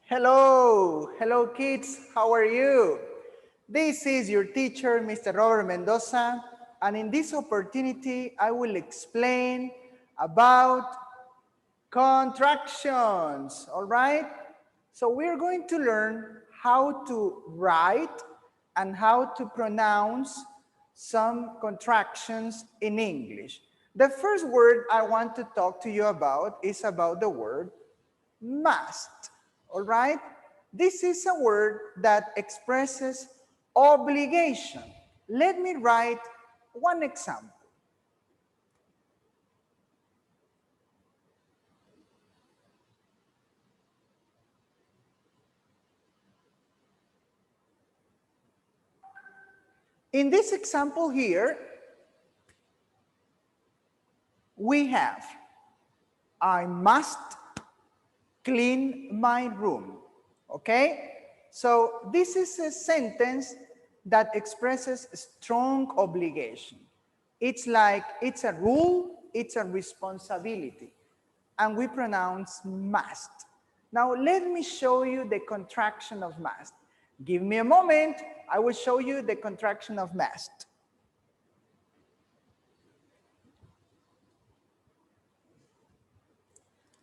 Hello kids, how are you? This is your teacher, Mr. Robert Mendoza, and in this opportunity, I will explain about contractions, all right? So we're going to learn how to write and how to pronounce some contractions in English. The first word I want to talk to you about is about the word must, all right? This is a word that expresses obligation. Let me write one example. In this example here, we have, I must clean my room, okay? So this is a sentence that expresses strong obligation. It's like, it's a rule, it's a responsibility, and we pronounce must. Now let me show you the contraction of must. Give me a moment, I will show you the contraction of must.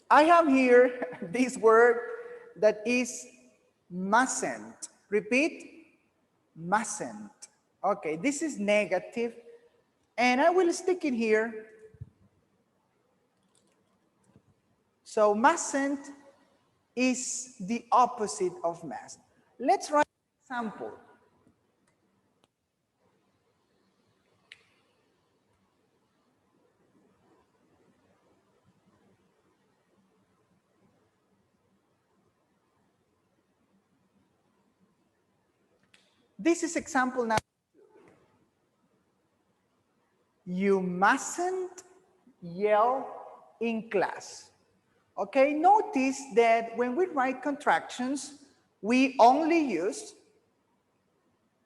I have here this word that is mustn't. Repeat, mustn't. Okay, this is negative, and I will stick it here. So mustn't is the opposite of must. Let's write an example. This is example number 2. You mustn't yell in class. Okay, notice that when we write contractions, we only use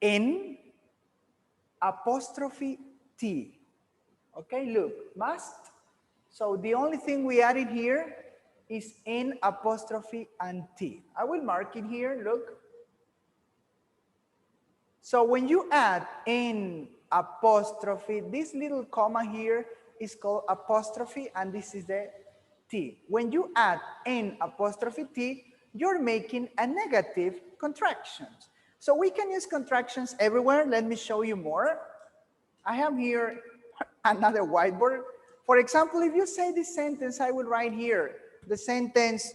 N apostrophe T. Okay, look, must. So the only thing we added here is N apostrophe and T. I will mark it here, look. So when you add N apostrophe, this little comma here is called apostrophe, and this is the T. When you add N apostrophe T, you're making a negative contractions. So we can use contractions everywhere. Let me show you more. I have here another whiteboard. For example, if you say this sentence, I will write here the sentence,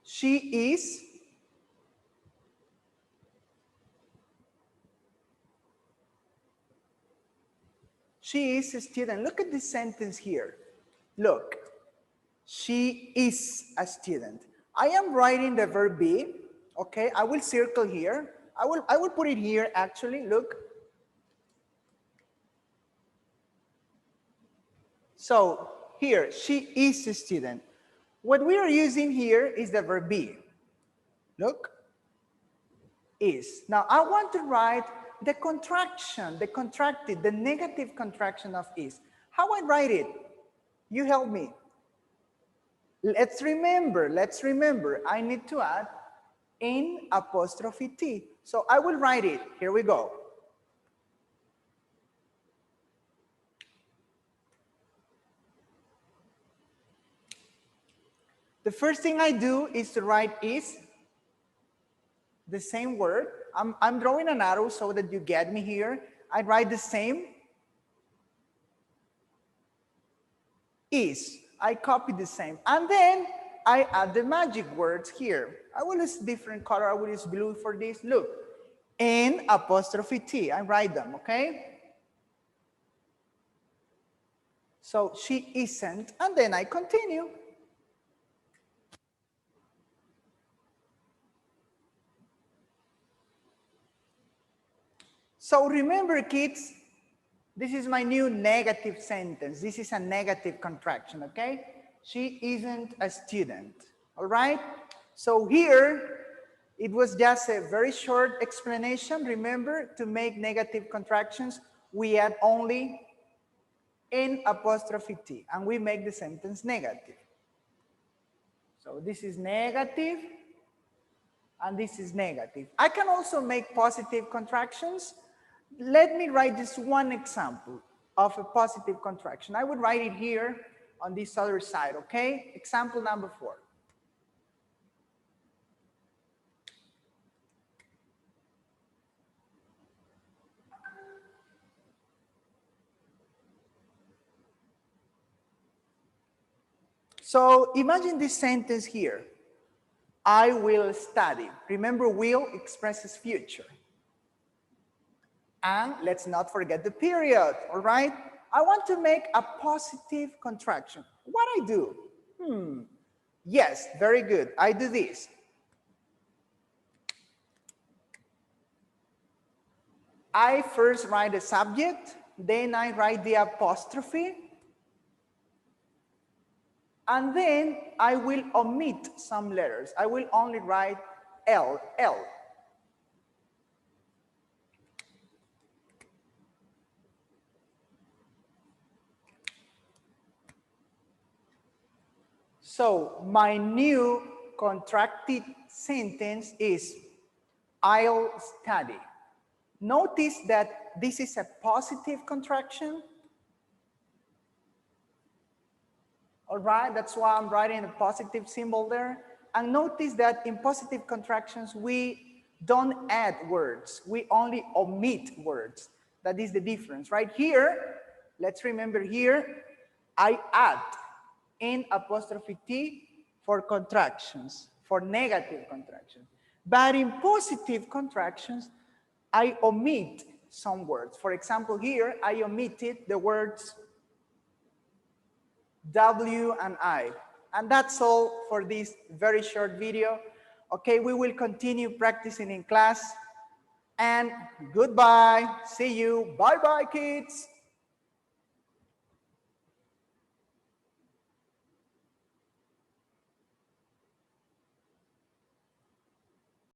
she is a student. Look at this sentence here. Look, she is a student. I am writing the verb be. Okay, I will circle here. I will put it here actually, look. So here, she is a student. What we are using here is the verb be. Look, is. Now I want to write the contraction, the contracted, the negative contraction of is. How I write it? You help me. Let's remember, I need to add N apostrophe T. So I will write it. Here we go. The first thing I do is to write is, the same word. I'm drawing an arrow so that you get me here. I write the same. Is. I copy the same. And then I add the magic words here. I will use different color. I will use blue for this. Look. N apostrophe T. I write them, okay? So she isn't. And then I continue. So remember, kids, this is my new negative sentence. This is a negative contraction, okay? She isn't a student, all right? So here, it was just a very short explanation. Remember, to make negative contractions, we add only N apostrophe T, and we make the sentence negative. So this is negative, and this is negative. I can also make positive contractions. Let me write this one example of a positive contraction. I would write it here on this other side, okay? Example number 4. So imagine this sentence here. I will study. Remember, will expresses future. And let's not forget the period, all right? I want to make a positive contraction. What I do? Yes, very good. I do this. I first write the subject, then I write the apostrophe, and then I will omit some letters. I will only write L. So my new contracted sentence is I'll study. Notice that this is a positive contraction. All right, that's why I'm writing a positive symbol there. And notice that in positive contractions, we don't add words. We only omit words. That is the difference. Right here, let's remember here, I add N apostrophe T for contractions, for negative contractions. But in positive contractions, I omit some words. For example, here, I omitted the words W and I. And that's all for this very short video. Okay, we will continue practicing in class. And goodbye. See you. Bye-bye, kids.